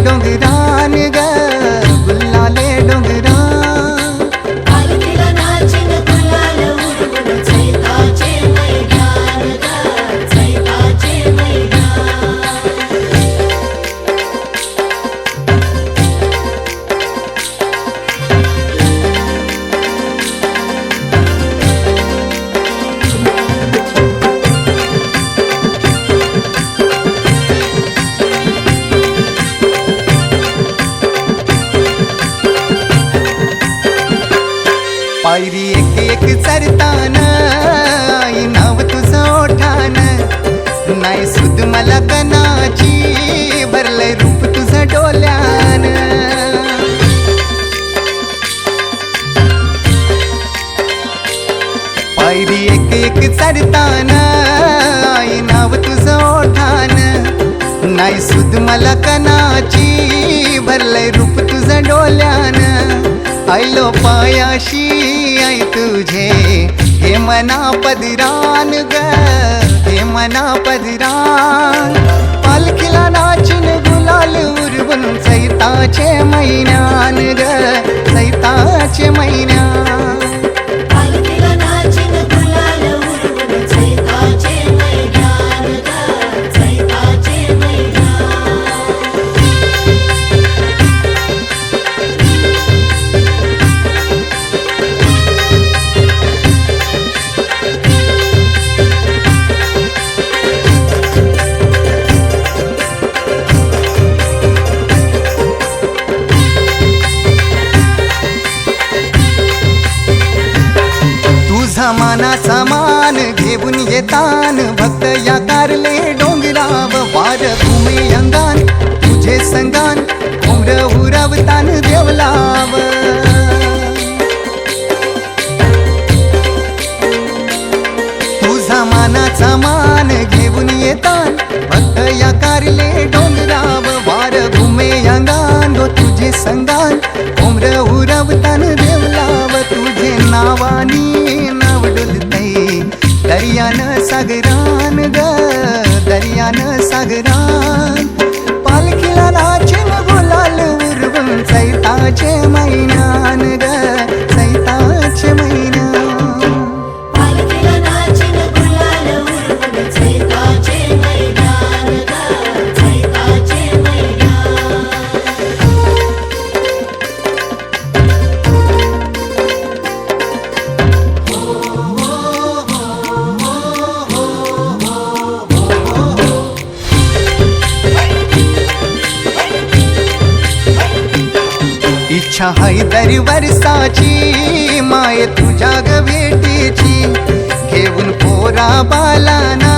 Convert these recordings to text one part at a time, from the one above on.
डोंगरान ग गुल्लाले डोंगरान पालखीला नाचिन गुलाल उडवून चैताचे मैदान ग चैताचे मैदान पायरी एक एक चरताना आई नाव तुझं ओठान नाही सुद मला कनाची भरलंय रूप तुझं डोल्यान पायरी एक एक चरताना आई नाव तुझं ओठान नाही सुद मला कनाची भरलंय रूप तुझं डोल्यान आयलो पायाशी आई तुझे हे मना पदरान ग हे मना पदरान पालखीला नाचिन गुलाल उडवून चैताचे मैदान ग चैताचे मैदान पालखीला नाचिन गुलाल उडवून चैताचे मैदान ग चैताचे मैदान तुझा मानाचा मान घेऊन येतान भक्त या कारले डोंगराव वार घुमे अंगान तुझे संगान उमर उरवतान देवलाव तुझा मानाचा मान घेऊन येतान भक्त या कारले डोंगराव वार घुमे अंगान गो तुझे संगान उमर उरवतान देवलाव तुझे नावानी नाव डुलतय दर्यान सागरान ग दर्यान सागरान पालखीला नाचिन गुलाल उडवून चैताचे मैदान ग चैताचे मैदान पालखीला नाचिन गुलाल उडवून चैताचे मैदान ग चैताचे मैदान इच्छा हाय दर वर्षाची माय तुझ्या ग भेटीची घेऊन पोरा बालाना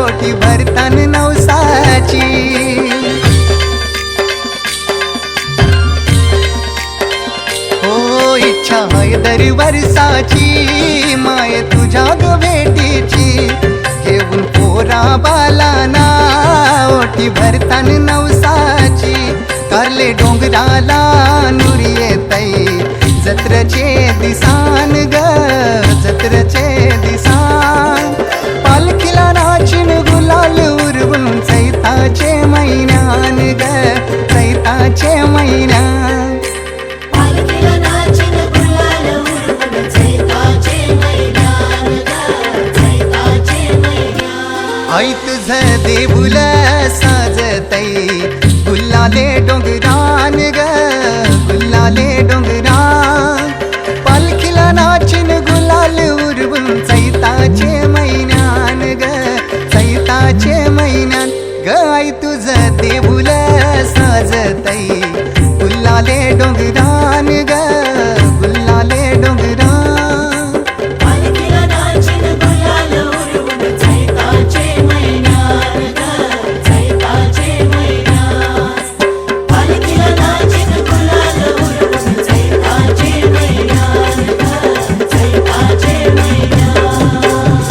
ओठी भरतान नवसाची हो इच्छा हाय दर वर्षाची माय तुझ्या ग भेटीची घेऊन पोरा बालाना ओठी भरतान नवसाची कारले डोंगराला नुरी येतय जत्रचे दिसान ग जत्रचे दिसान पालखीला नाचिन गुलाल उडवून चैताचे मैदान ग चैताचे मैदान पालखीला नाचिन गुलाल उडवून चैताचे मैदान ग चैताचे मैदान आई तुझं देऊल साजतय गुल्लाले डोंगरान ग गुल्लाले डोंगरान पालखीला नाचिन गुलाल उडवून चैताचे मैदान ग चैताचे मैदान ग आई तुझं देऊल साजतय गुल्लाले डोंगरान ग गुल्लाले डोंगरान पालखीला नाचिन गुलाल उडवून चैताचे मैदान ग चैताचे मैदान पालखीला नाचिन गुलाल उडवून चैताचे मैदान ग चैताचे मैदान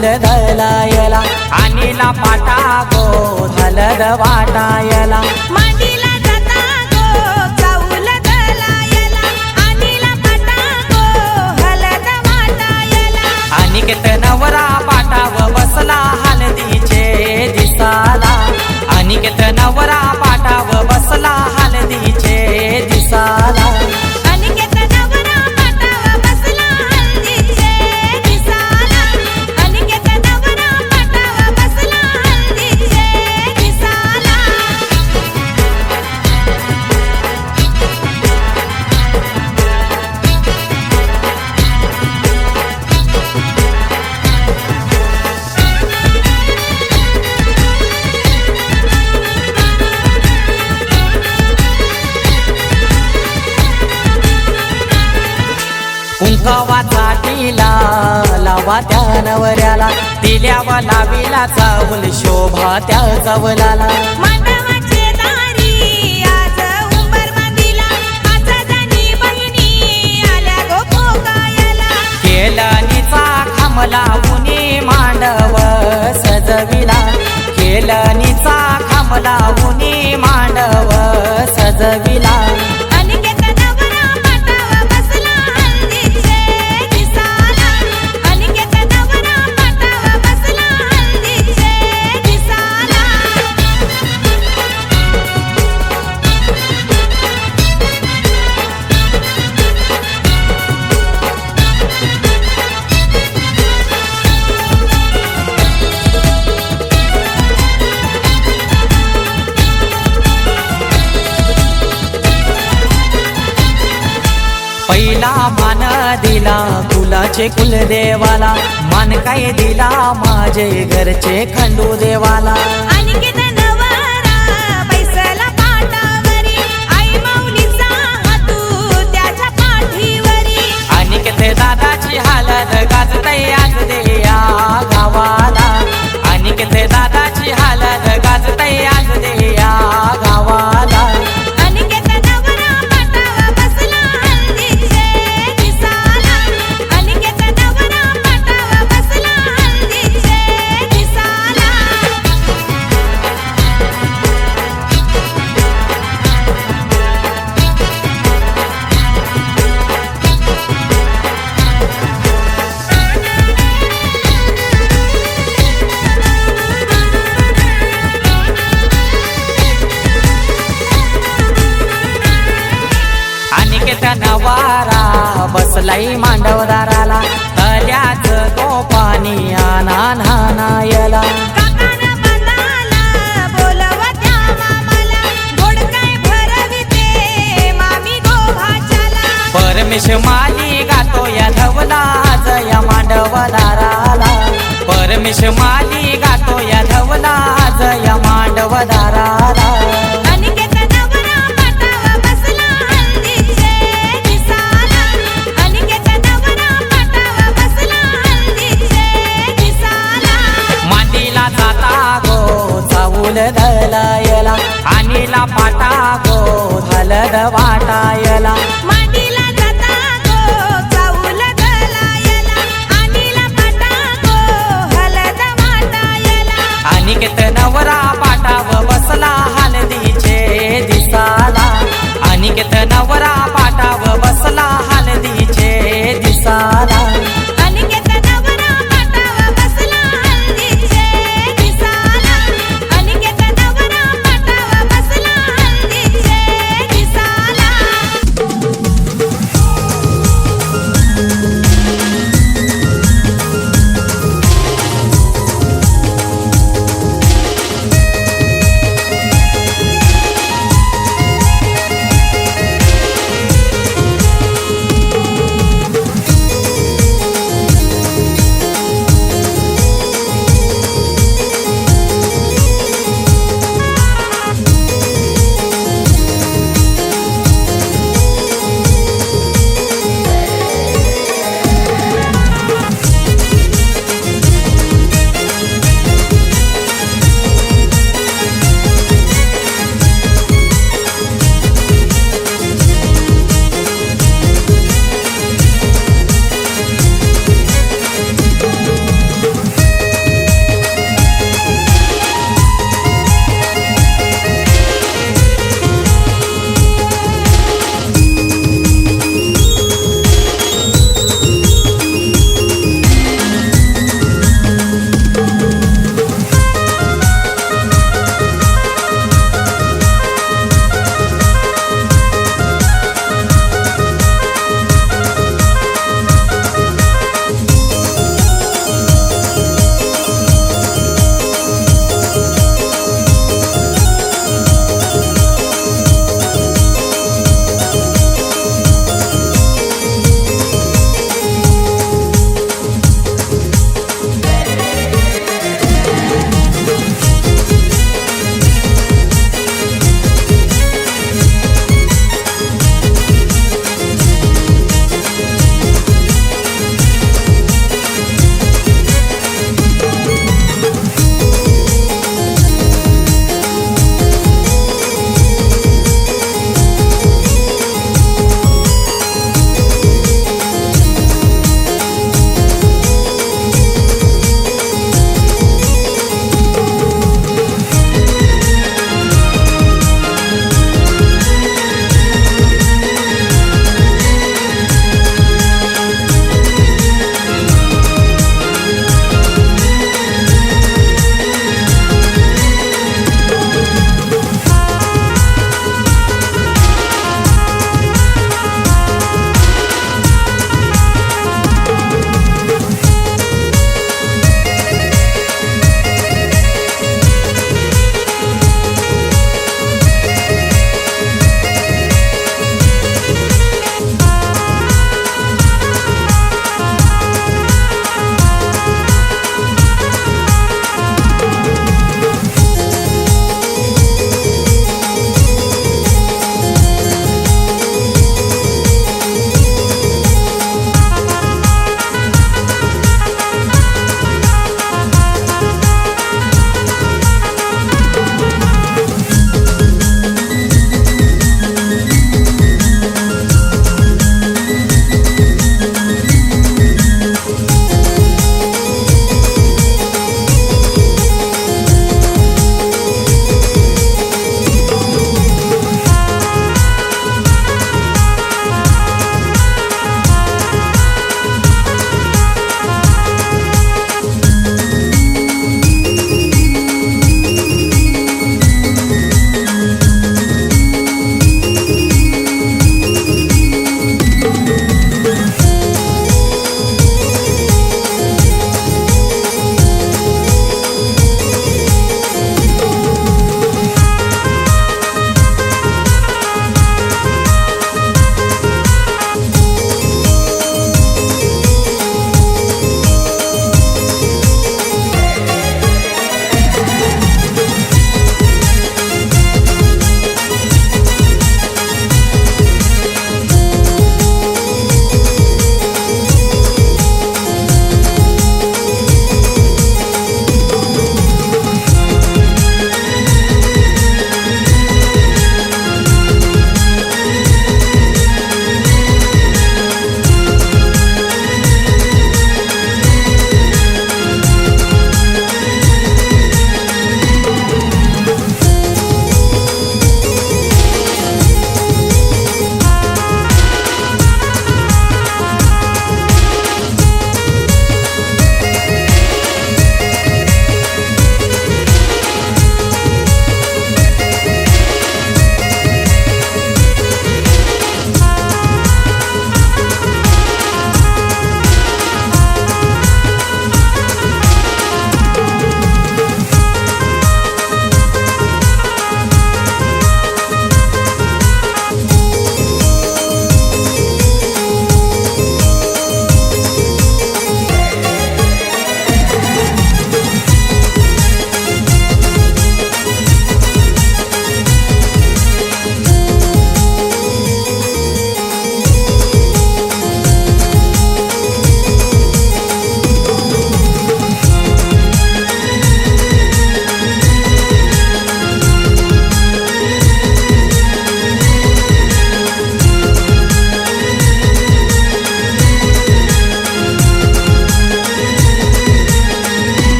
चाऊल दलायला आणीला पाटा गो हलद वाटायला मांडीला जाता गो चाऊल दलायला आणीला पाटा गो हलद वाटायला अनिकेत नवरा पाटाव बसला हलदीचे दिसाला अनिकेत नवरा पाटाव बसला हलदीचे दिसाला अनिकेत नवरा पाटाव बसला हळदीचे दिसाला अनिकेत नवरा पाटाव बसला हळदीचे दिसाला कुंकवाचा टिला लावा त्या नवऱ्याला दिल्यावा लावीला चावल शोभा त्या चवलाला मांडवाचे दारी आज उंबर बांधिला आज जाणी बहिणी आल्या गो पोकायला केलनीचा खांबला उनी मांडव सजविला केलनीचा खांबला उनी मांडव सजविला अनिकेत नवरा पाटाव बसला हळदीचे दिसाला अनिकेत नवरा पाटाव बसला हळदीचे दिसाला पहिला मान दिला कुलाचे कुलदेवाला मान काय दिला माझे घरचे खंडू देवाला अनिकेत नवरा बैसला पाटावरी आई माऊलीचा हातू त्याच्या पाठीवरी अनिकेत दादाची हालत गाजतय आज देया गावाला अनिकेत दादाची हालत गाजतय आज देया गावाला अनिकेत नवरा पाटाव बसला हळदीचे दिसाला अनिकेत नवरा पाटाव बसला हळदीचे दिसाला अनिकेत नवारा बसलाई मांडवदाराला तल्याच तो पाणी आना नानायला काकान बंदाला बोलवत्या मामाला गोड काय भरविते मामी गोभाच्याला परमेश माली गातो या धवला जया मांडवदाराला परमेश माली गातो या धवला जया मांडवदाराला अनिकेत नवरा पाटाव बसला हळदीचे दिसाला अनिकेत नवरा पाटाव बसला हळदीचे दिसाला मांडीला जाता गो चाऊल दलायला आणीला पाटा गो हलद वाटायला मांडीला जाता गो चाऊल दलायला आणीला पाटा गो हलद वाटायला अनिकेत नवरा पाटाव बसला हलदीचे दिसाला अनिकेत नवरा पाटाव बसला हलदीचे दिसाला अनिकेत नवरा पाटाव बसला हळदीचे दिसाला अनिकेत नवरा पाटाव बसला हळदीचे दिसाला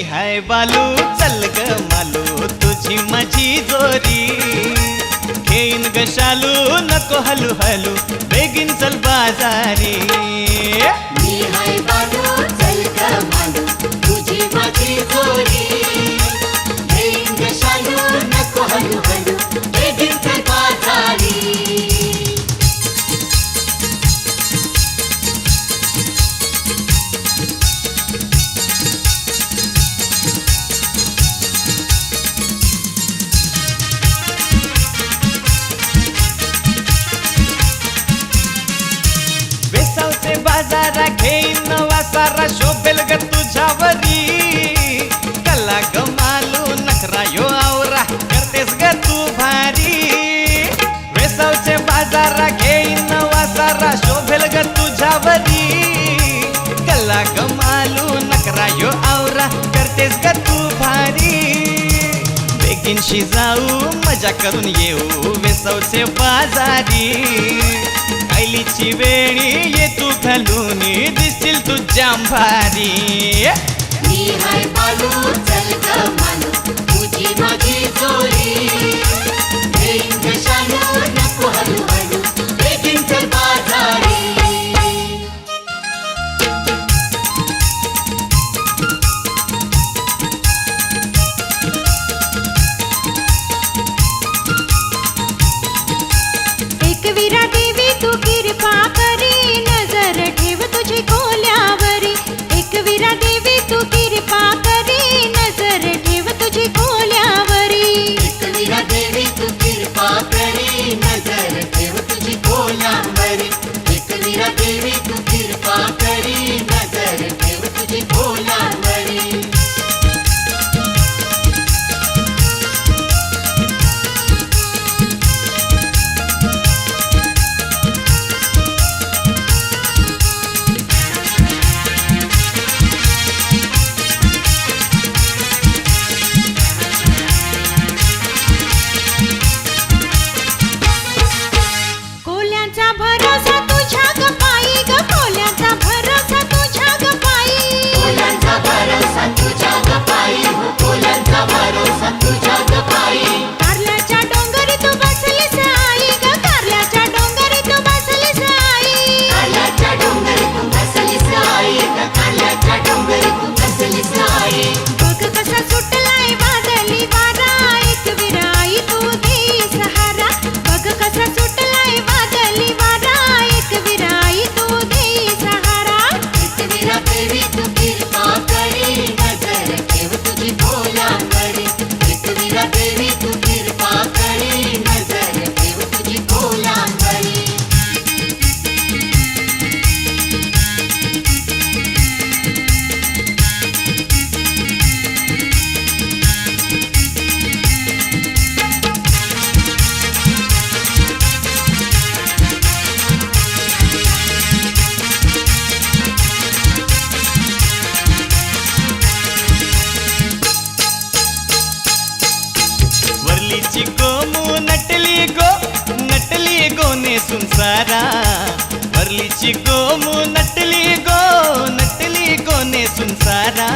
हाय बालू चल ग मालू तुझी माझी जोरी घेईन ग शालू नको हलू हलू बेगीन चल बाजारी मी हाय बालू चल ग मालू तुझी माझी जोडी घेईन ग शालू नको हलू हलू बेगीन चल बाजारी वेसावचे बाजारा घेईन नवा सारा शोभेल ग तुझ्यावरी कला ग मालू नखरा यो आवरा करतेस ग तू भारी वेसावचे बाजारा घेईन नवा सारा शोभेल ग तुझ्यावरी कला ग मालू नखरा यो आवरा करतेस ग तू भारी बेगीनशी जाऊ मजा करून येऊ वेसावचे बाजारी कैलीची वेळी ये तू घालून दिसतील तू जांभारी मी हाय बालू चल ग मालू तुझी माझी जोडी घेईन ग शालू नको हलू हलू बेगीन चल बाजारी एकविरा देवी तू कृपा करी नजर ठेव तुझी कोल्यावरी एकविरा देवी तू कृपा करी नजर ठेव तुझी कोल्यावरी एकविरा देवी तू कृपा करी नजर ठेव तुझी कोलांबरी एकविरा देवी तू कृपा करी नजर ठेव तुझी कोलांबरी कोल्यांचा भरोसा तुझ्या ग पायी ग कोल्यांचा भरोसा तुझ्या ग पायी कोल्यांचा भरोसा तुझ्या गपाई हो कोल्यांचा भरोसा तुझ्या गपाई कारल्याच्या डोंगरी तू बसलीस आई ग कारल्याच्या डोंगरी तू बसलीस आई काल्याच्या डोंगरी तू बसलीस आई ग काल्याच्या डोंगरी तू बसलीस आई बघ कसा सुटलाय वादळी वारा एकविरा आई तू दे सहारा बघ कसा सुटलाय वादळी वारा एकविरा आई तू दे सहारा एकविरा देवी तू कृपा करी नजर ठेव तुझी कोलांबरी एकविरा देवी तू कृपा करी नजर ठेव तुझी कोलांबरी वरलीची गोमू नटली गो नेसून सारा वरलीची गोमू नटली गो नेसून सारा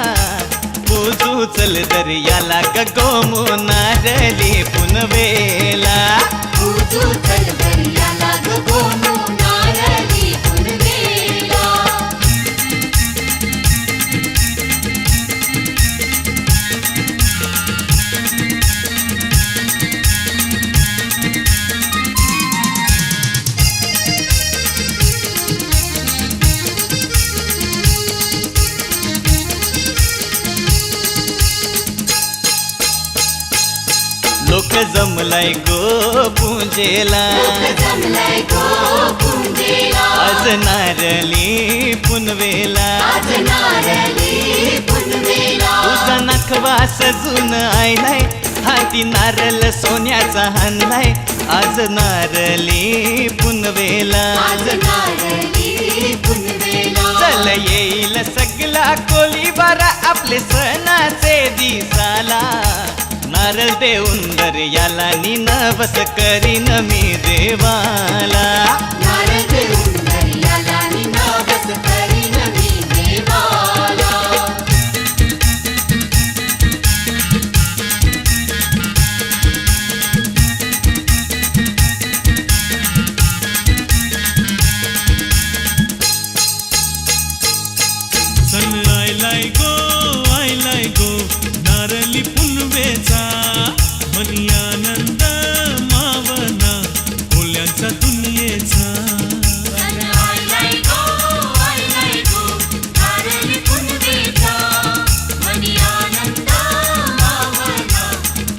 पूजू चल दर्याला ग गोमू नारली पुनवेला पूजू चल दर्याला ग गोमू नारळी पुनवेला लोक जमलाय गो पूजेला जमलाय गो पुंजेला आज नारली पुनवेला आज नारळी पुनवेला तुझा नखवा सजून आयलाय हाती नारळ सोन्याचा हाणलाय आज नारली पुनवेला आज नारळी पुनवेला चल येईल सगळा कोली बारा आपले सणाचे दिसाला नारळ देऊन दर्याला नी नवस करीन मी देवाला नारळ देऊन दर्याला निनादस करीन मी देवाला नारली पुनवेचा मनी आनंद मावना कोल्यांचा दुनियेचा सण आयलाय गो नारळी पुनवेचा मनी आनंद मावना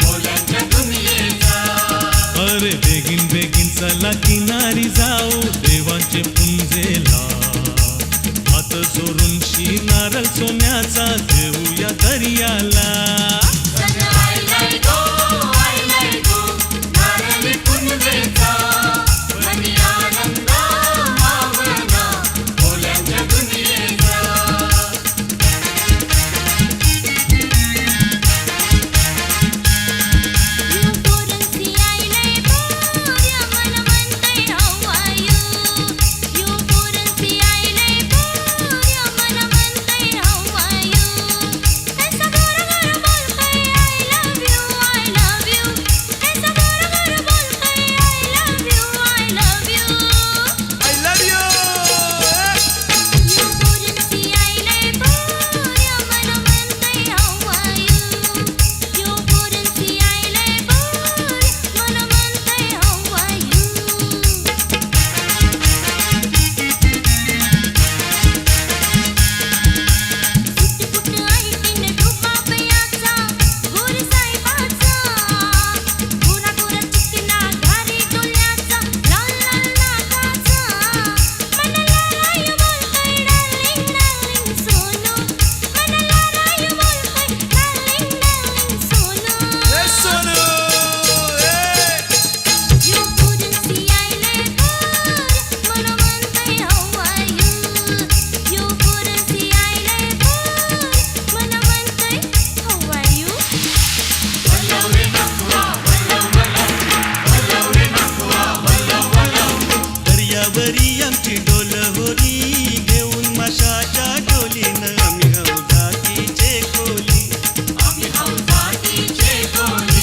कोल्यांच्या दुनियेचा अरे बेगीन बेगीन चला किनारी जाऊ देवांचे पुंजेला हात जोडून शी नारळ सोन्याचा देऊया दर्याला सण आयलाय गो नारळी पुनवेचा मनी आनंद मावना कोल्यांच्या दुनियेचा You couldn't see I lay poor, मन म्हणतंय how are you? You couldn't see I lay poor, मन म्हणतंय how are you? ऐसा Gora Gora बोलतंय I love you, I love you. ऐसा Gora Gora बोलतंय I love you, I love you. I love you You couldn't see I lay poor, मन म्हणतंय how are you? You couldn't see I lay poor, मन म्हणतंय how are you? सुट्टी कुठं ऐकीन डोकापयाचा गोरी साहेबाचा गोरा गोरा चिकना घारी डोल्याचा लाल लाल नाकाचा मनाला राय बोलतंय डार्लिंग डार्लिंग सोनू मनाला राय बोलतंय डार्लिंग डार्लिंग सोनू ए Sonu You couldn't see I lay poor, मन म्हणतंय how are you? You couldn't see I lay poor, मन म्हणतंय how are you? दर्यावरी आमची डोल होरी घेऊन माशाच्या डोलीनं आम्ही हौदातीचे खोली आम्ही हौदातीचे कोली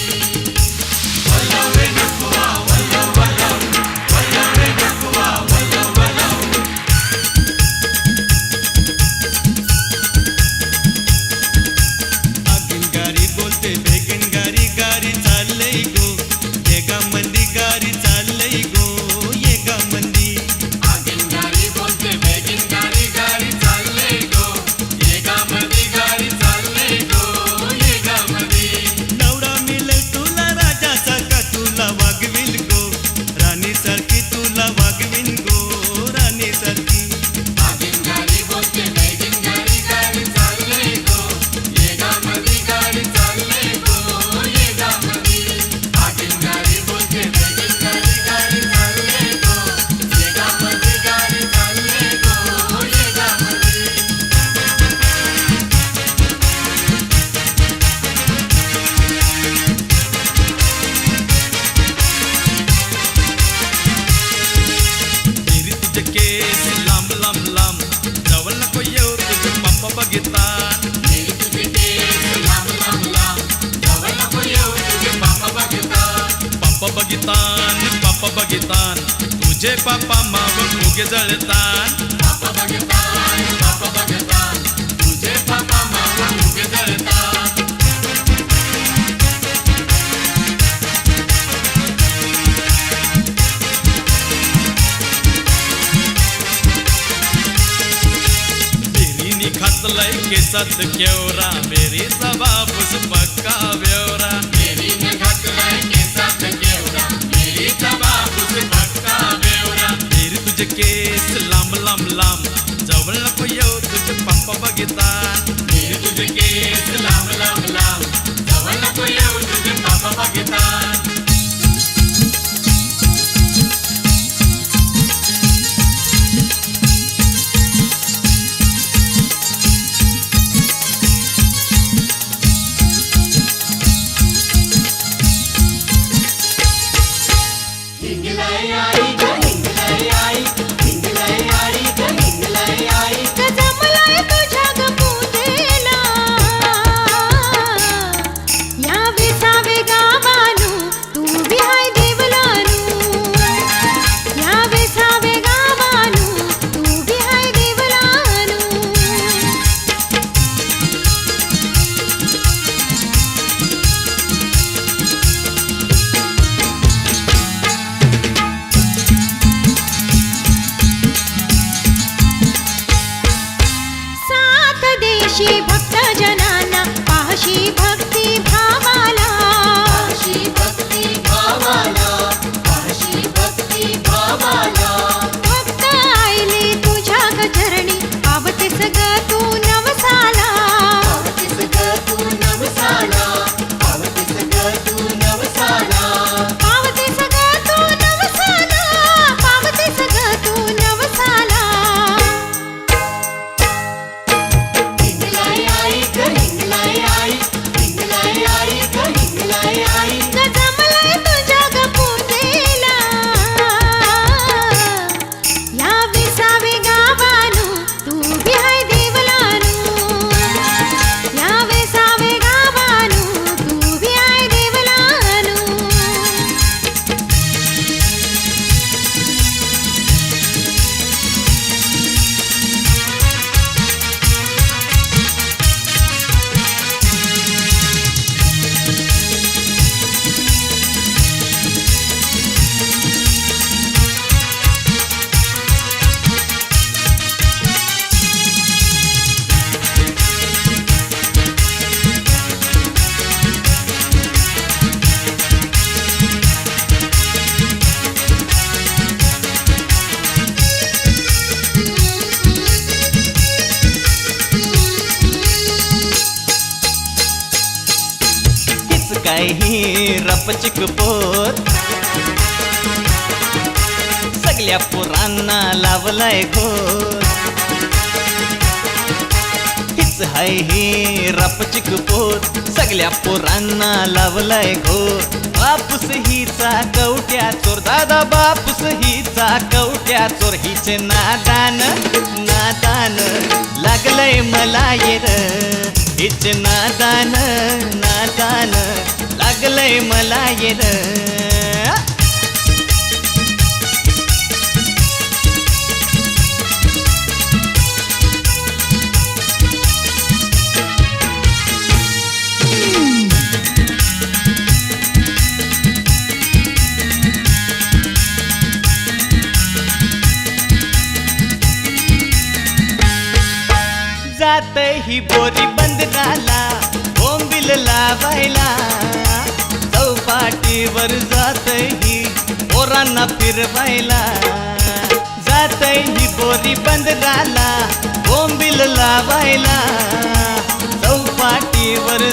आगीन गारी बोलते बेगीन गारी गारी चाललंय गो येगा मंदी गारी चाललंय गो येगा मंदी आगीन गाडी बोलते बेगीन गाडी चालले गो येगामध्ये गाडी चालले गो येगामध्ये नवरा मिळेल तुला राजाचा का तुला वागविल गो राणी सारखी तुला वागविन गो राणी सारखी आगीन गाडी बोलते बेगीन गाडी चालले गो येगामध्ये गाडी चालले गो येगामध्ये आगीन गाडी बोलते बेगीन गाडी चालले गो येगामध्ये गाडी चालले गो येगामध्ये तेरी तुझे केस लांब लांब लांब जवळ नको येऊ तुझे पप्पा बघितान मेरी तुझे केस लांब लांब लांब जवळ नको येऊ तुझे बाबा बघतात पापा बघितान तुझे पापा माव फुगे जळतान बाबा बघतात तुझे बाबा मावा मुगे जळतात तेरीनी खातलय केसात केवरा मेरीचा बापूस पक्का बेवरा मेरीने घातलाय केसात केवढा मेरीचा बापूस पक्का बेवरा तेरी तुझे केस लांब लांब लांब जवळ नको येऊ तुझे पप्पा बघितान मेरी तुझे केस लांब लांब लांब जवळ नको येऊ तुझे बाबा बघतात हीच काय ही रपचिक पोर, सगळ्या पोरांना लावलाय घोर. हीच हाय ही रपचिक पोर, सगळ्या पोरांना लावलाय घोर. बापूस हिचा कवट्या चोर, दादा बापूस हिचा कवट्या चोर. हिचे नादान नादान लागलंय मला येर, हिचे नादान नादान लागलंय मला येर. जात ही बोरी बंदराला बोंबील लावायला, चौपाटीवर जात ही पोरांना फिरवायला. जात ही बोरी बंदराला बोंबील लावायला, चौपाटीवर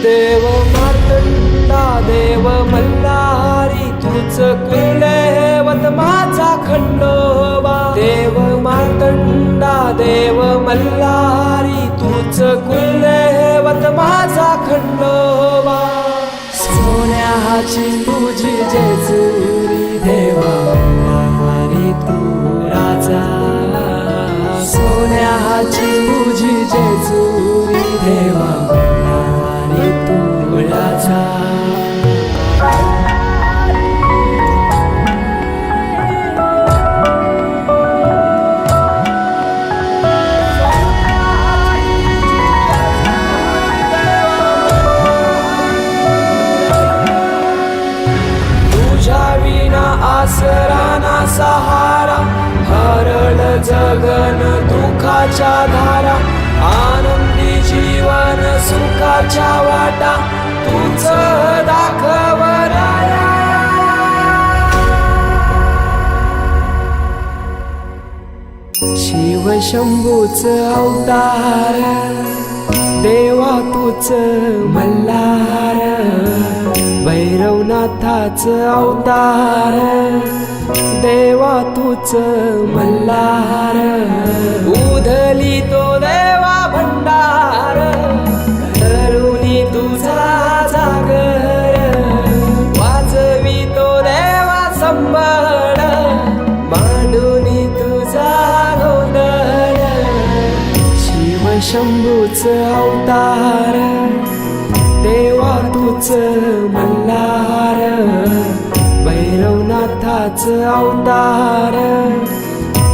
देव मार्तंडा देव मल्हारी तूच कुलदैवत माझा खंडोबा देव मार्तंडा देव मल्हारी तूच कुलदैवत माझा खंडोबा सोन्याची तुझी जेजुरी देवा मल्हारी तू राजा सोन्याची तुझी जेजुरी देवा मल्हारी तुळाचा आसरा ना सहारा हरळ जगन दुःखाच्या धारा आनंदी जीवन सुखाच्या वाटा तूच दाखव राया शिव शंभूच अवतार देवा तूच मल्हार भैरवनाथाच अवतार देवा तूच मल्हार उधली तो देवा भंडार धरुनी तुझा जागर वाजवी तो देवा संबळ मांडुनी तुझा गोंधळ शिव शंभूच अवतार देवा तूच मल्हार भैरवनाथाच अवतार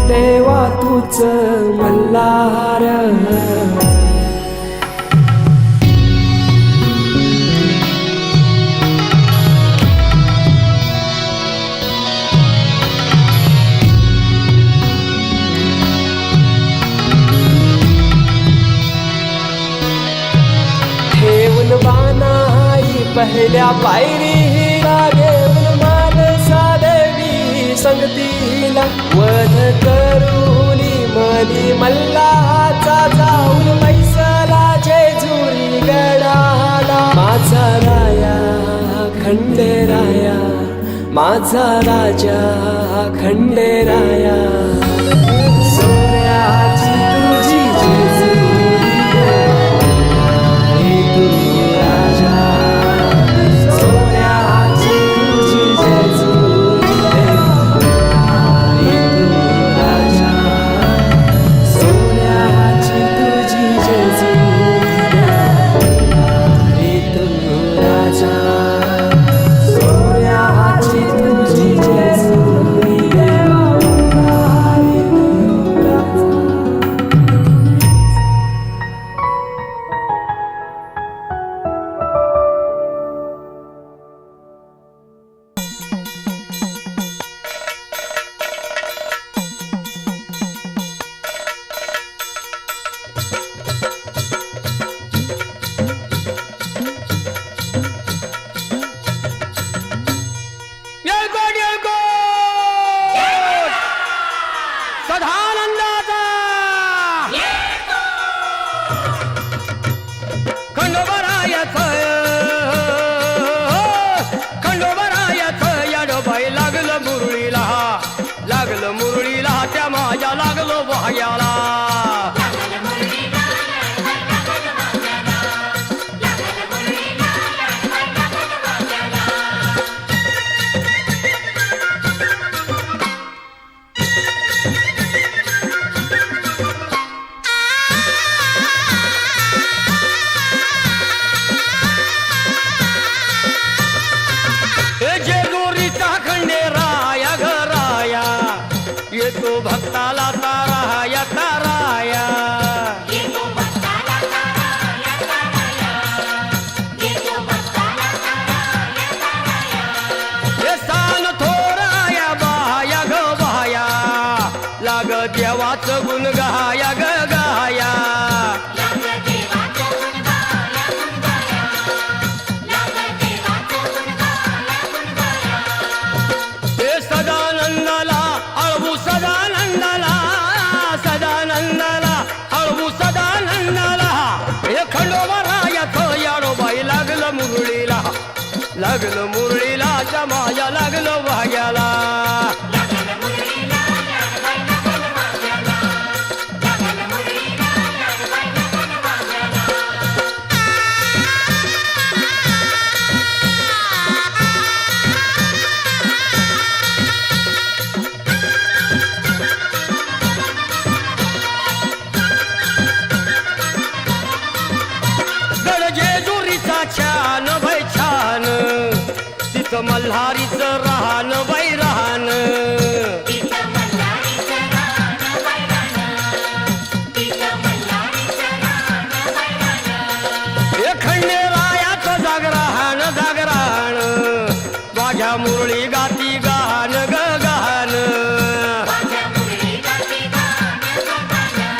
देवा तूच मल्हार बानाई पहिल्या पायरीला घेऊन मानसा देवी संगतीला वध करूनी मनी मल्हाचा जाऊन मैसला जेजुरी गडाला माझा राया खंडेराया माझा राजा खंडेराया सोन्याची तुझी जेजुरी भक्ताला ताराया ताराया हे सान थोराया बाया ग बाया लाग देवाचं गुण गाया ग गाया हे सदानंदाला अळवू सदानंदाला सदानंदाला अळवू सदानंदाला हे खंडोबारायाचं याडोबाई लागलं मुरळीला जमाया लागलं वाग्याला तिथं मल्हारीचं राहण बाई राहण तिथं मल्हारीचं राहणं बैरानं, तिथं मल्हारीचं राहणं बैरानं. हे खंडेरायाचं जागराहण जागराहण माझ्या मुरळी गाती गाहन ग गाहन माझ्या मुरली गाती गाणं ग गाणं,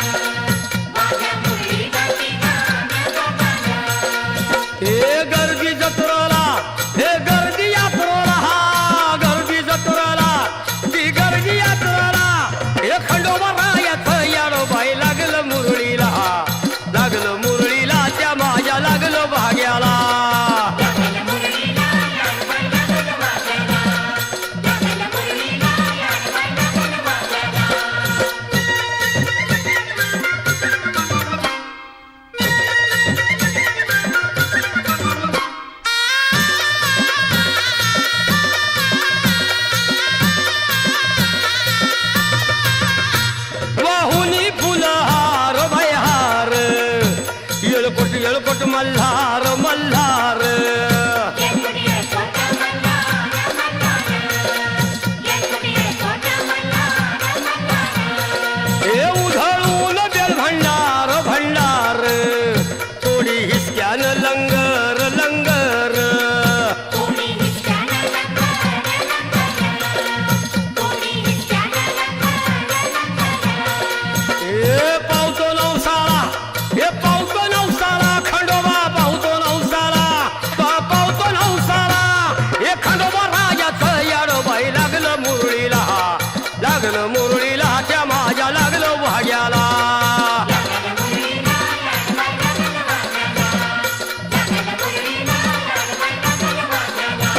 माझ्या मुरली गाती गाणं ग गाणं. हे गर्दी जत्रेला हे गर्दी यात्रेला हा गर्दी जत्रेला ती गर्दी यात्रेला हे खंडोबा रायाचं याडोबाई लागलं मुरळीला लागलं मुरळीला त्या माझ्या लागलं भाग्याला लागलं मुरलीला याडबाई लागलं वाजायला, लागलं मुरलीला याडबाई लागलं वाजायला. वाहुनी फुलहार भयहार येळकोट मल्हार मल्हार येकुडिये कोट मल्हार मल्हार, येकुडिये कोट मल्हार मल्हार. हे उधळून बेल भंडार भंडार थोडी हिसक्यान लंगर लंगर कोणी हिसक्यानं लंगर लंगर, कोणी हिसक्यानं लंगर लंगर. हे पावतो नवसाला हे पावतो नवसाला खंडोबा पावतो नवसाला पावतो नवसाला हे खंडोबा राजाचं याडोबाई लागलं मुरळीला लागलं मुरळीला त्या माझ्या लागलं भाग्याला लागलं मुरलीला याडबाई लागलं वाजायला, लागलं मुरलीला याडबाई लागलं वाजायला.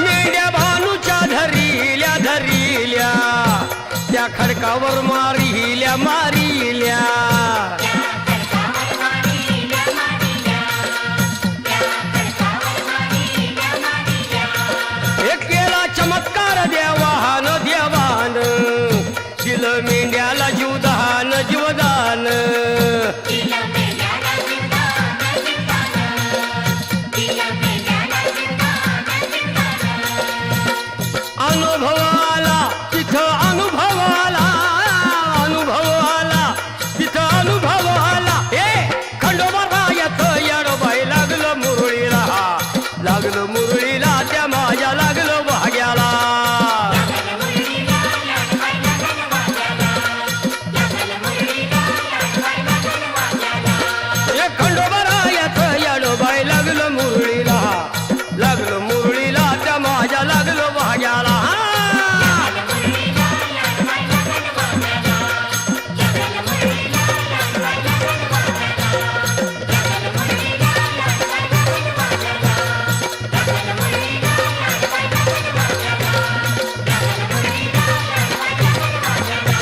मेंढ्या भानूच्या धरिल्या धरिल्या त्या खडकावर मारिल्या मारिल्या त्या खडकावर मारिल्या मारिल्या, त्या खडकावर मारिल्या मारिल्या. हे केला चमत्कार देवान देवान दिलं मेंढ्याला जीवदान जीवदान दिलं मेल्याला जीवदान जीवदान, दिलं मेल्याला जीवदान जीवदान. अनुभव आला तिथं अनुभव आला अनुभव आला तिथं अनुभव आला हे खंडोबा रायाचं याडोबाई लागलं मुरळीला लागलं मुरळीला त्या माझ्या लागलं भाग्याला लागलं मुरलीला याडबाई लागलं वाजायला, लागलं मुरलीला याडबाई लागलं वाजायला. हे खंडोबा रायाचं याडोबाई लागलं मुरळीला लागलं मुरळीला त्या माझ्या लागलं भाग्याला लागलं मुरलीला याडबाई लागलं वाजायला, लागलं मुरलीला याडबाई लागलं वाजायला, लागलं मुरलीला याडबाई लागलं वाजायला, लागलं मुरलीला याडबाई लागलं वाजायला, लागलं मुरलीला याडबाई लागलं वाजायला, लागलं मुरलीला याडबाई लागलं वाजायला.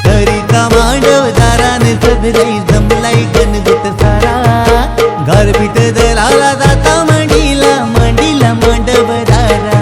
दरीचा मांडव दाराने सजलाई जमलाई गणगुट सारा गारपीट दलाला जाता मांडीला मांडीला मांडव दारा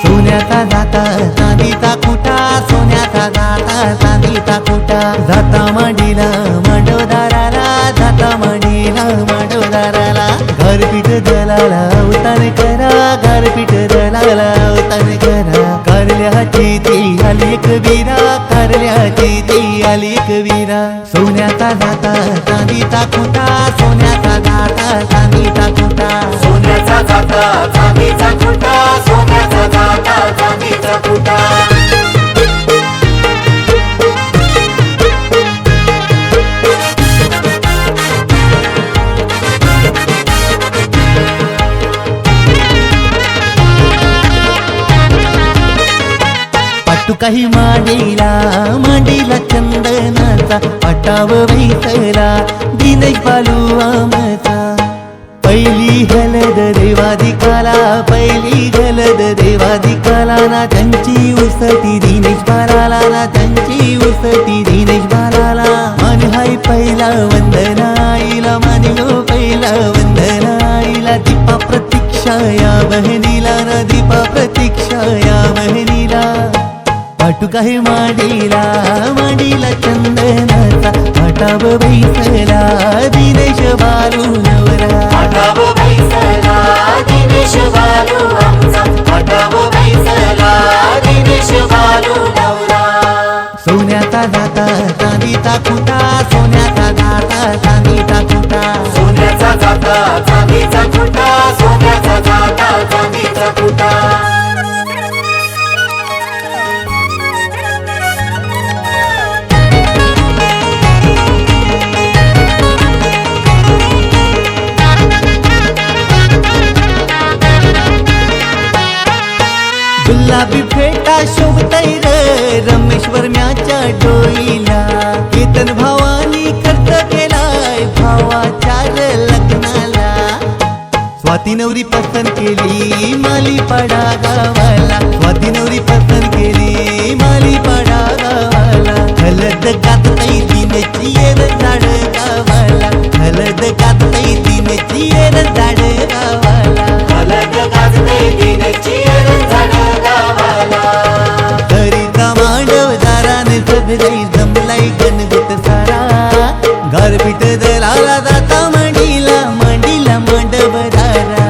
सोन्याचा जाता चांदीचा कुटा सोन्याचा जाता चांदीचा कुटा जाता मांडीला मांडव दाराला जाता मांडीला मांडव दाराला गारपीट दलाला उतार करा गारपीट दलाला उतार करा कारल्याची ती आली एक वीरा कारल्याची ती आली एक वीरा सोन्याचा जाता चांदीचा कुटा सोन्याचा जाता चांदीचा कुटा सोन्याचा जाता जाता चांदीचा खुटा सोन्याचा जाता चांदीचा खुटा तू काही मांडीला चंदनाचा पटाव बैसला दिनेश बालू आमचा पहिली हलद देवादिकाला पहिली हलद देवादिकाला ना त्यांची उसती दिनेश बालाला ना त्यांची उसती दिनेश बालाला मन हाय पहिला वंदनाईला मानिलो पहिला वंदनाईला दीपा प्रतीक्षा या बहिणीला ना दीपा प्रतीक्षा या बहिणीला पाटू काही मांडीला चंदनाचा पाटाव बैसला दिनेश बालू नवरा पाटाव बैसला दिनेश बालू आमचा पाटाव बैसला दिनेश बालू नवरा सोन्याचा जाता चांदीचा खुटा सोन्याचा जाता चांदीचा खुटा सोन्याचा जाता चांदीचा खुटा सोन्याचा जाता चांदीचा खुटा गुलाबी फेटा शोभतय रे रमेश्वर म्याच्या डोईला केतन भावानी खर्च केलाय भावाच्या लग्नाला स्वाती नवरी पसंत केली मालीपाडा गावाला स्वाती नवरी पसंत केली मालीपाडा गावाला हलद गातई दिनची येर झाड गावाला हलद गातई दिनची येर झाड गावाला हलद गाजते दिनची येर झाड गावाला तरीचा मांडव दाराने सगळी जमलाई गणगुत सारा गारपीट दलाला जाता मांडीला मांडव दारा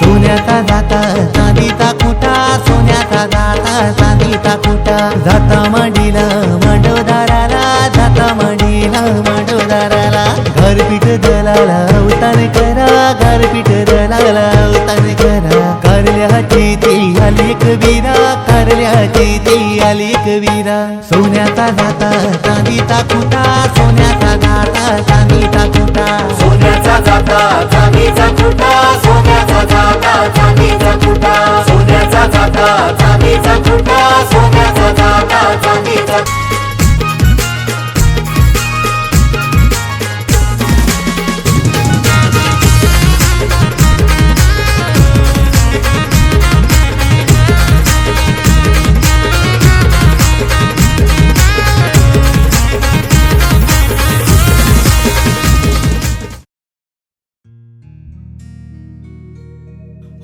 सोन्याचा जाता चांदीचा खुटा सोन्याचा जाता चांदीचा खुटा जाता मांडीला मांडव दाराला जाता मांडीला मांडव दाराला गारपीट दलाला अवतान करा गारपीट दलाला अवतान करा कारल्याची ती आली कबीरा कारल्याची ती आली कबीरा सोन्याचा जाता चांदीचा खुटा सोन्याचा जाता चांदीचा खुटा सोन्याचा जाता चांदीचा खुटा सोन्याचा जाता चांदीचा खुटा सोन्याचा जाता चांदीचा खुटा सोन्याचा जाता चांदीचा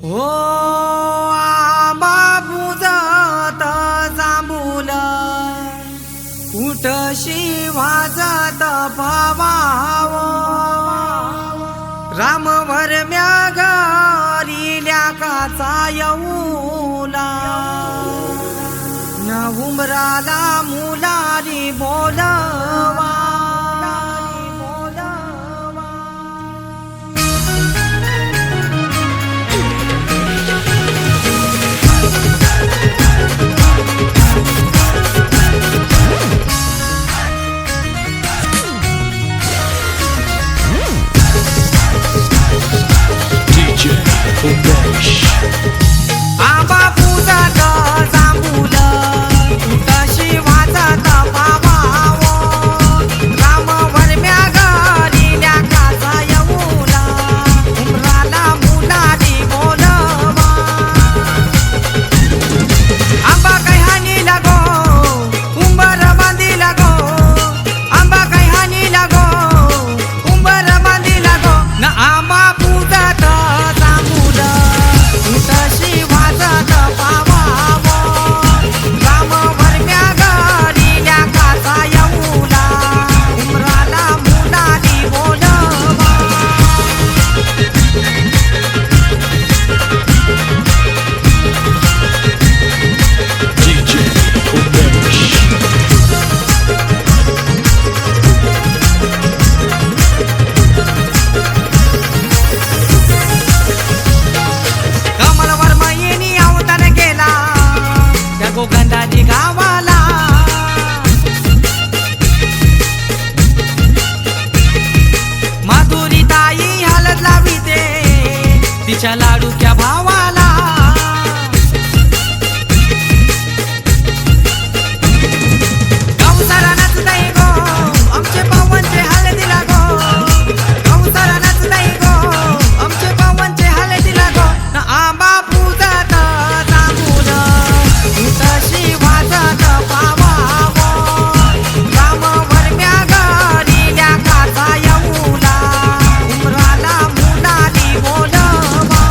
हो आंबा बुजत जांभूल उठशी वाजत भावाव रामवर म्यागरिल्या काचा येऊला न उमराला मुलारी बोलवा आंबा पूजात जांभूल उठशी वाजत भावाव राम वरम्या गरील्या काचा येऊला उमराला मुलारी बोलवा आंबा काही हानी लागो उंबर बांधी लागो आंबा काही हानी लागो उंबर बांधी लागो न आंबा पूजात जांभूल भावाला गावसारा नाचताय गो आमचे पावांचे हळदीला गो गावसारा नाचताय गो आमचे पावांचे हळदीला गो न आंबा पूजात जांभूळ तशी वाजत पावावो रामवर म्या गडील्या काचा येऊला उमराला मुलाली बोलवा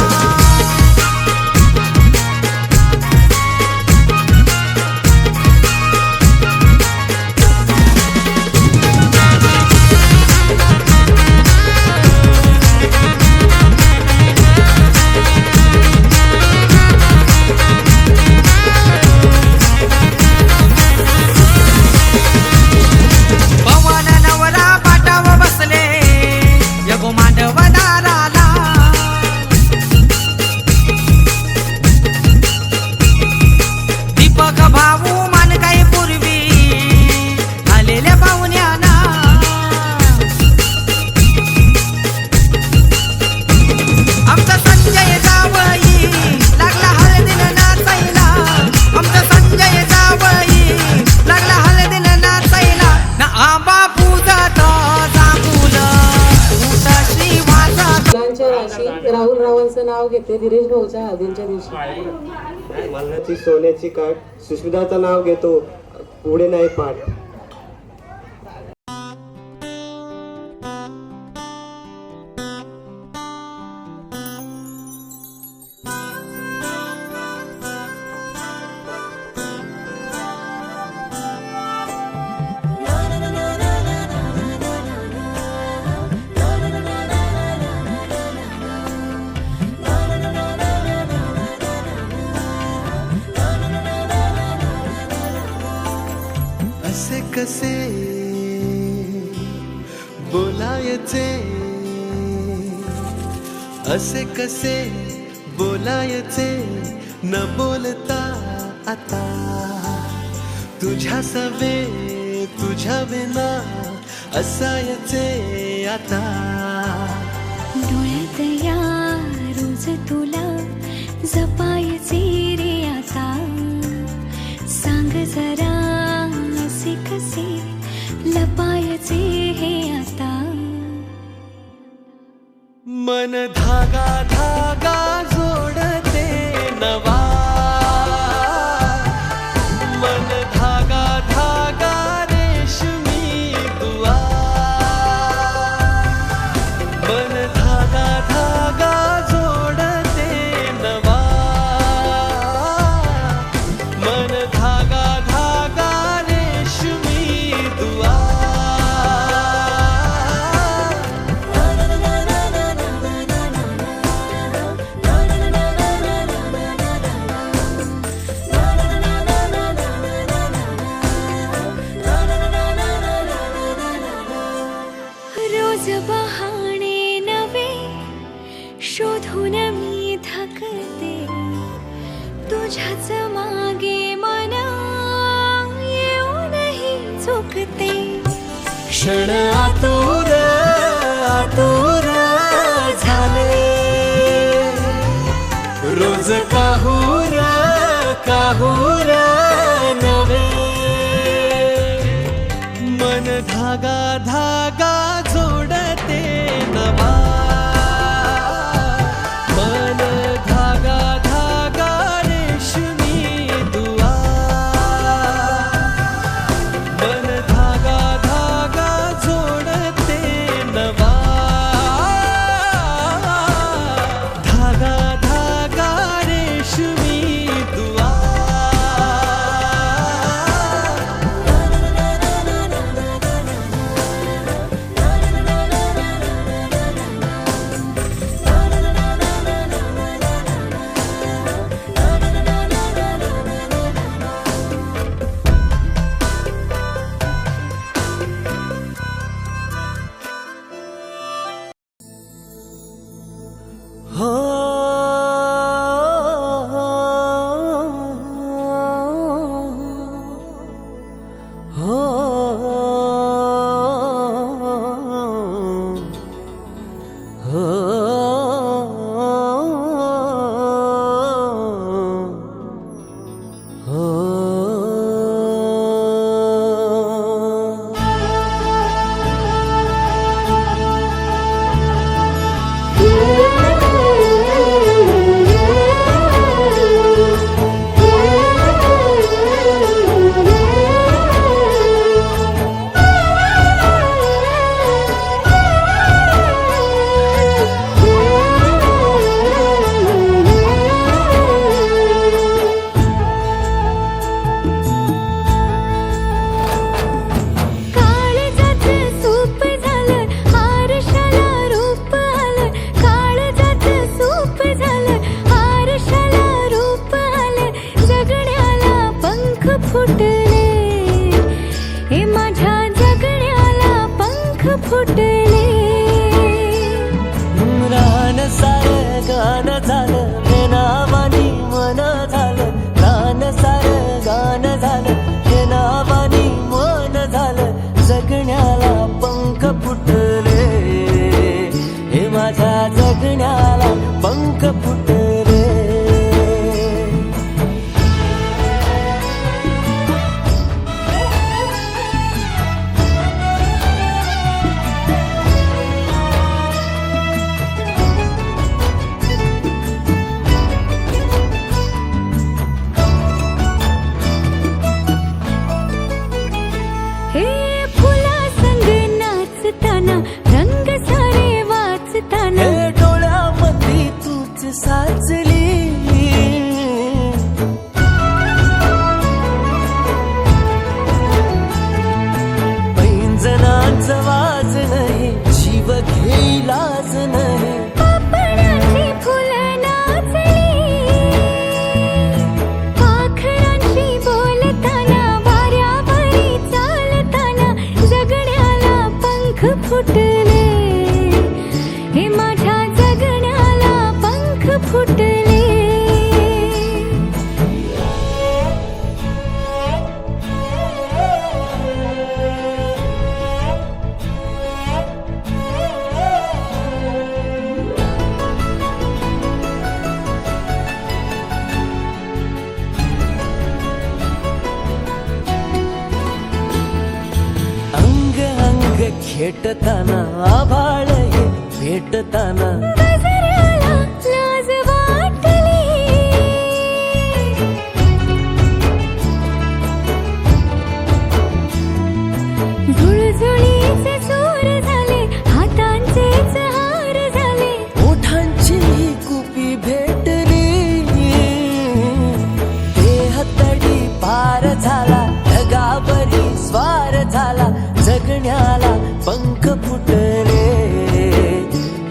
पवन नवरा पाटाव बसले यगो मांडव दाराला दीपक भाऊ मान काही पूर्वी आलेल्या पाहुण्याना आमचा संजय जावई लागला हळदीनं नाचायला आमचा संजय जावई लागला हळदीनं नाचायला ना आंबा पूजत जांभूल तशी वाजत मुलांच्या राशीत राहुल रावांचं नाव घेते धीरेश भाऊच्या हळदींच्या दिवशी. मालनाची सोन्याची काठ सुष्मिताचं नाव घेतो पुढे नाही पाठ. असे कसे बोलायचे असे कसे बोलायचे न बोलता आता तुझ्या सवे तुझ्या विना असायचे आता डोळ्यात या रोज तुला जपायचे रे आता सांग जरा असे कसे लपायचे हे आता मन धागा धागा जोडते नवा मन धागा धागा रेशमी दुआ मन धागा धागा जोडते नवा मन धागा धागा रेशमी दुआ रोज बहाणे नवे शोधून मी थकते तुझ्याच मागे मन येऊनही चुकते क्षण आतुर आतुर झाले रोज काहूर काहूर नवे मन धागा धागा जोडते नवा मन धागा धागा रेशमी दुआ मन धागा धागा जोडते नवा धागा धागा रेशमी दुआ नाचली पैंजणांचं वाज नाही जीव घेईलाच नाही पापणाची फुलं नाचली पाखरांशी बोलताना वाऱ्यावरी चालताना जगण्याला पंख फुटले हे माझ्या जगण्याला पंख फुटले अंग अंग खेटताना आभाळ हे भेटताना गजऱ्याला लाज वाटली झुळझुळीचे सूर झाले हातांचेच हार झाले ओठांची कुपी भेटली देह तडी पार झाला ढगावरी स्वार झाला जगण्याला पंख फुटले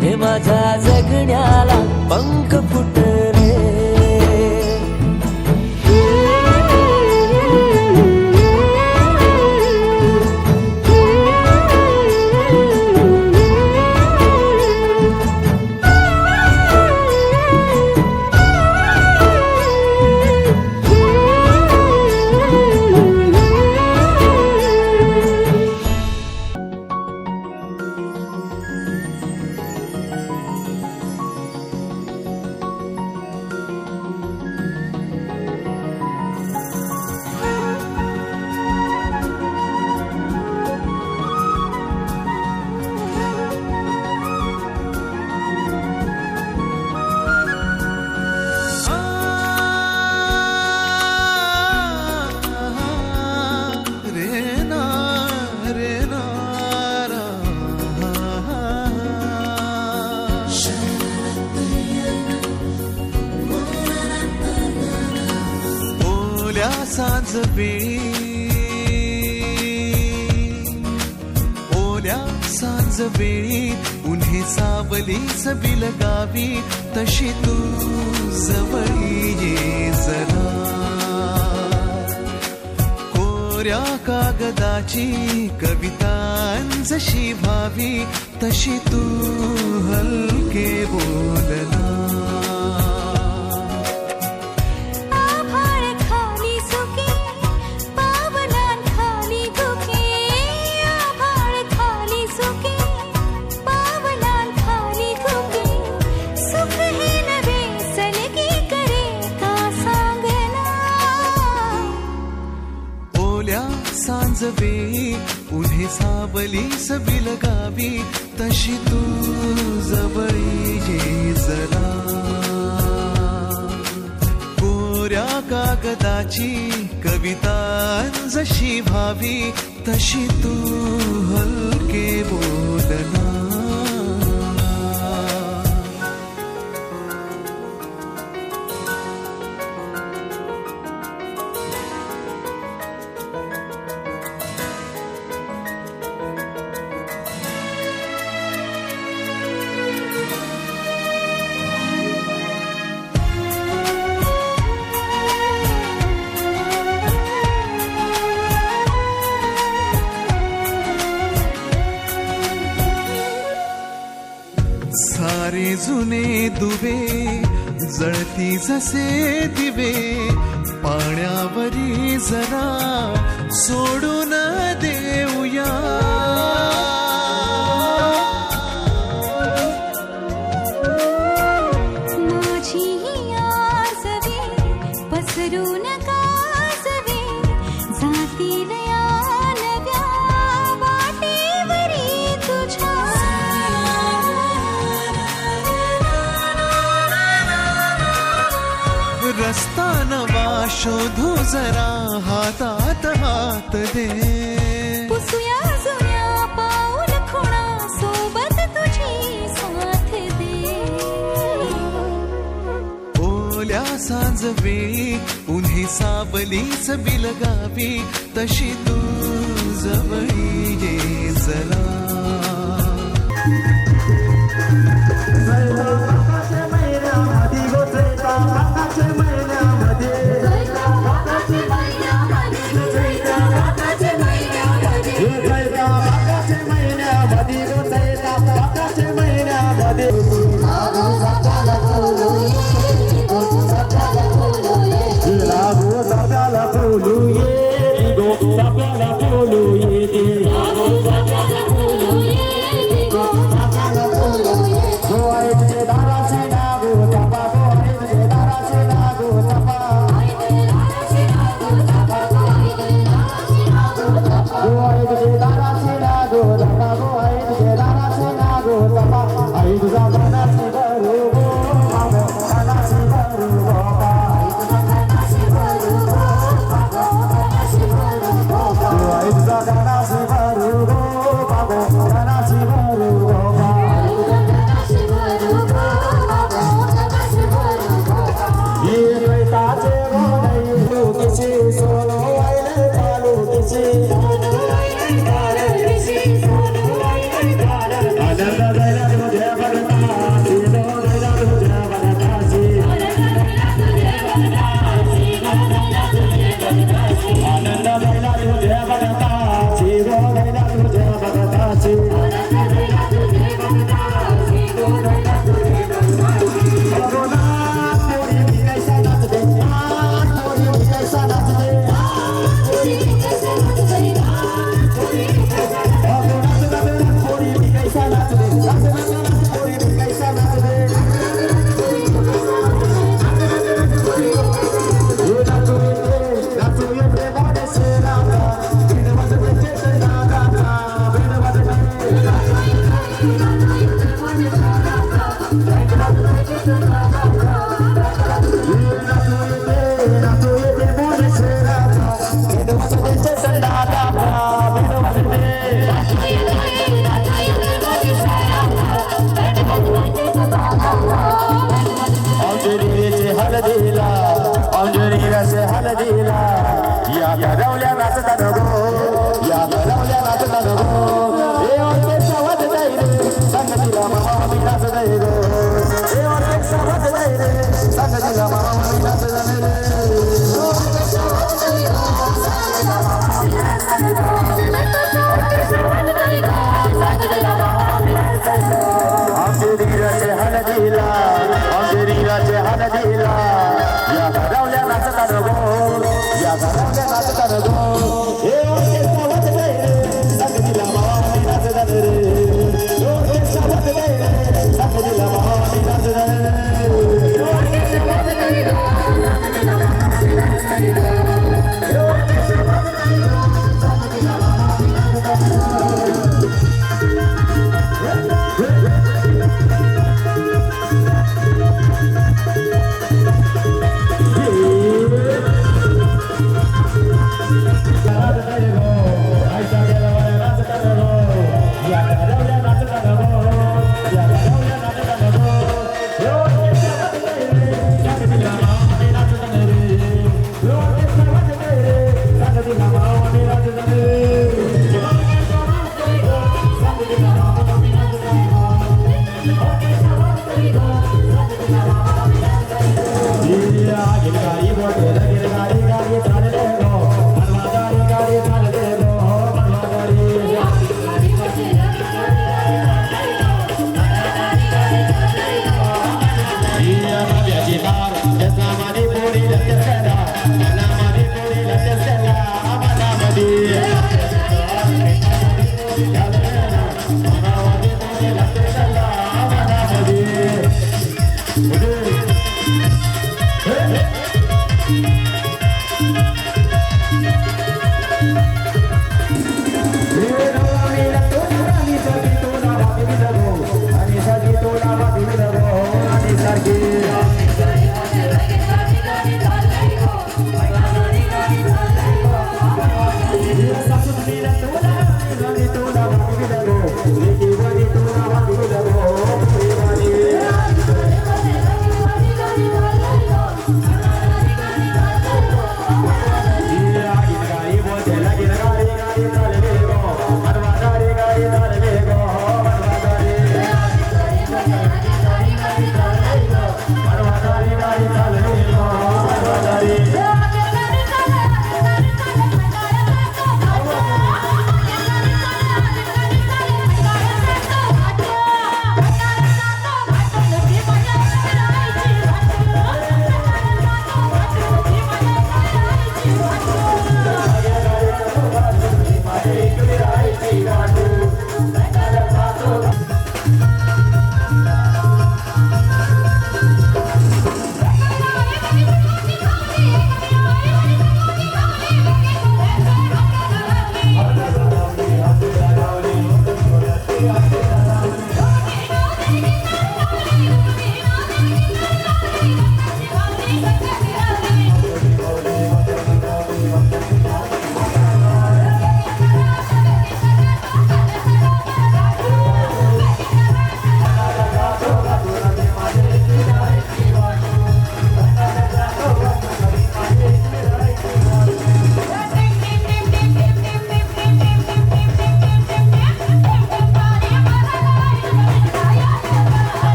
हे माझ्या जगण्याला पंख फुटले सांज वेळी ओल्या सांज वेळी उन्हे सावली सबील गावी तशी तू जवळी ये जरा कोऱ्या कागदाची कविता जशी भावी तशी तू हलके बोलना सांज वेळी उन्हे सावली सबील गावी तशी तू जवळी ये जरा कोऱ्या कागदाची कविता जशी भावी तशी तू हलके बोलना सारे जुने दुवे जळती जसे दिवे पाण्यावरी जरा सोडून देऊया माझी आसवे पसरून कासवे जातील या नव्या वाटेवरी तुझ्या रस्ता नवा शोधू जरा हातात हात दे पुसूया जुन्या पाऊल खुणा सोबत तुझी साथ दे ओल्या सांज वेळी उन्हे सावलीच बिलगावी तशी तू जवळी ये जरा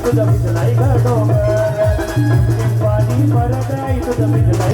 तुझं भिजलाय ग डोंगर पाणी परत आई तुझं भिजलाय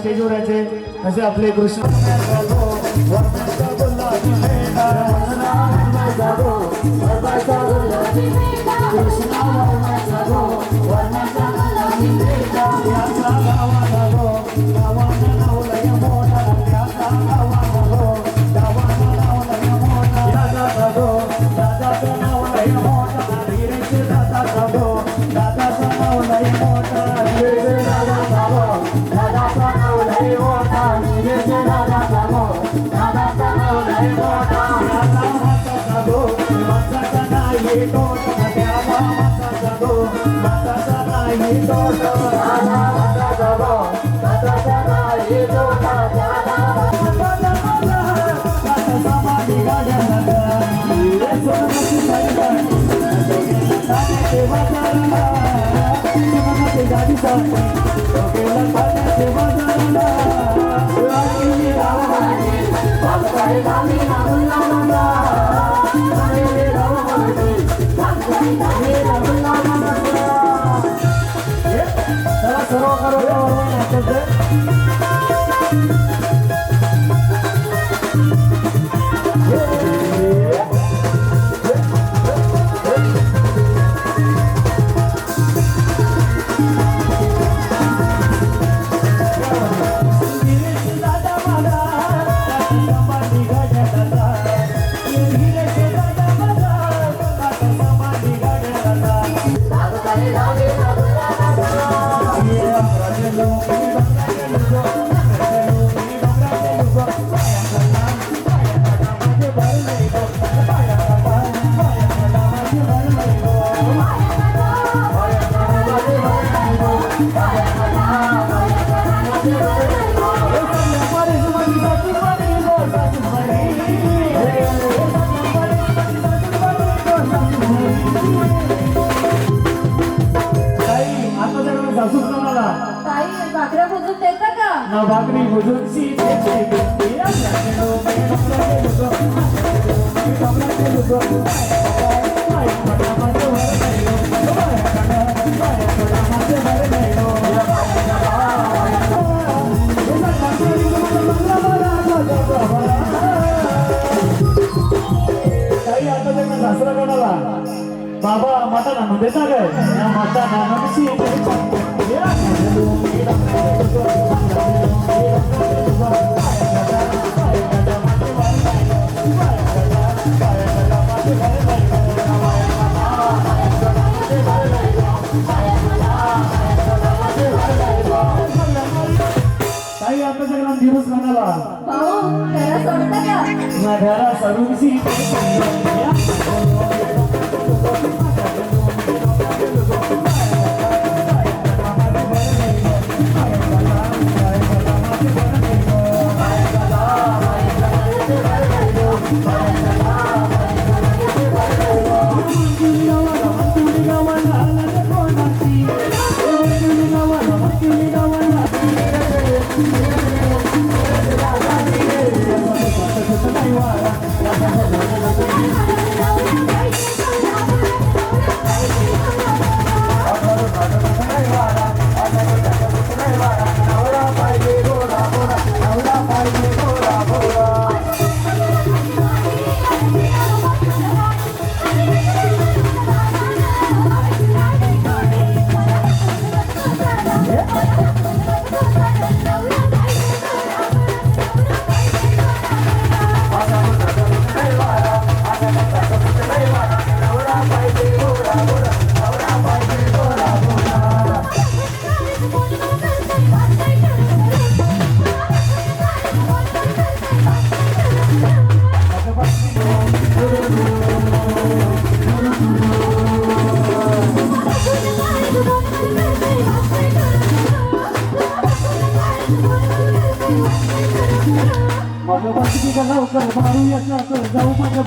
स्टेजवर यायचे असे आपले कृष्ण बाबा मटण आणून देता काय या मटण काही आता सगळा दिवस म्हणाला घरा सरून जाऊ माझ्या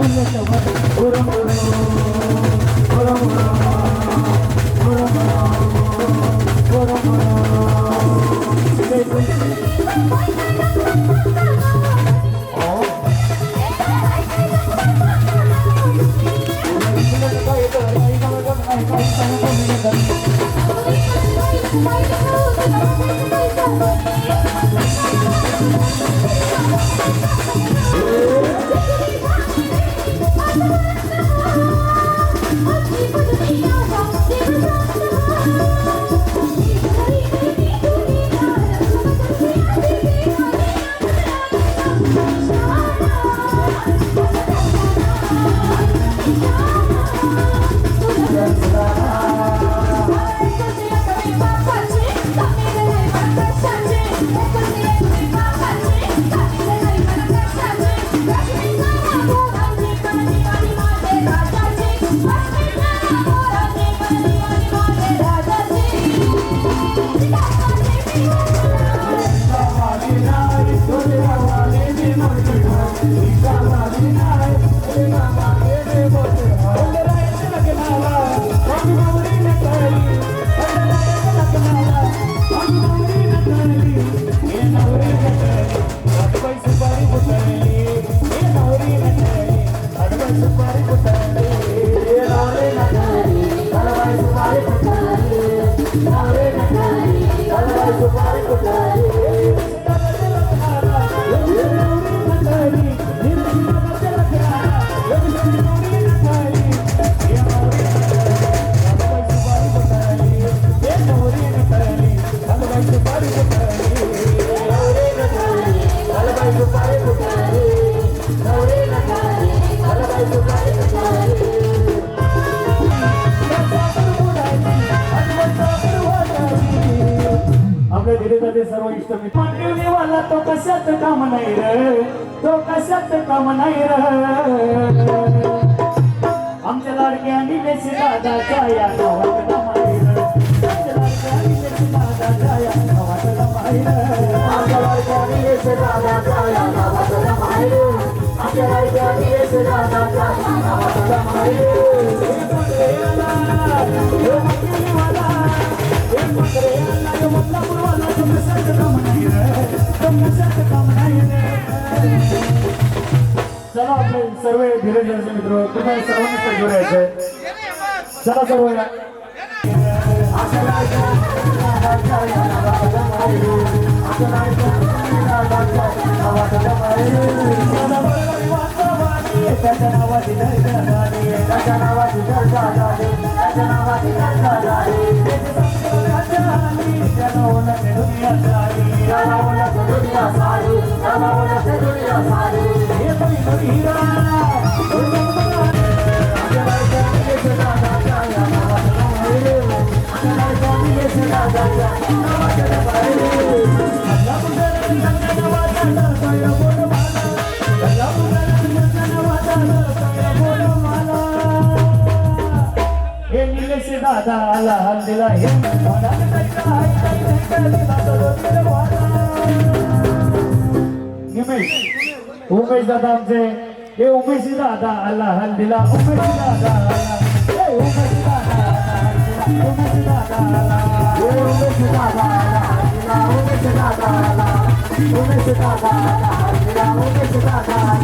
सर्व इष्ट वाला तो कशात काम नाही रे, तो कशात काम नाही रे. आमच्या लाडक्या निलेश दादाच्या या नावात रमाई रे, आमच्या लाडक्या निलेश दादाच्या या नावात रमाई रे, आमच्या लाडक्या निलेश दादाच्या या नावात रमाई रे, आमच्या लाडक्या निलेश दादाच्या या नावात रमाई रे. चला आपले सर्व धीरज मित्र तुम्हाला सर्वांनी सज्जून यायचंय चला सर्व या दादा लहान दिला हे उमेश दादा आमचे हे उमेश दादा लहान दिला उमेश दादा उमेश दादा उमेश दादा उमेश दादा उमेश दादा उमेश दादा उमेश दादा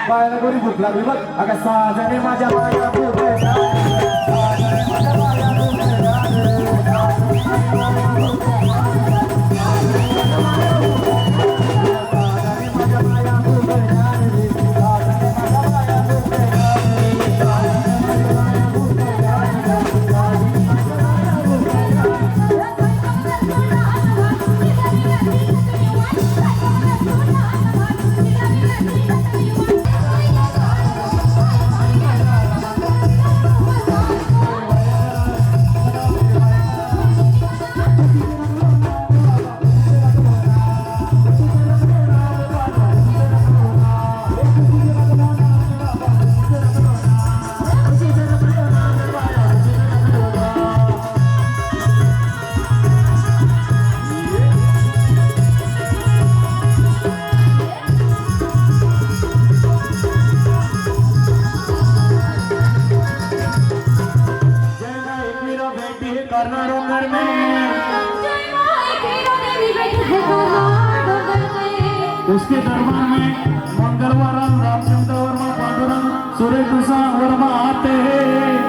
पायाला गोरी भूक लागली बघ अगं साजने माझ्या पाया भूक केदारनाथ डोंगर में, उसके दरबार में मंगलवार रामचंद्र वर्मा पांडुरंग सुरेश वर्मा आते हैं।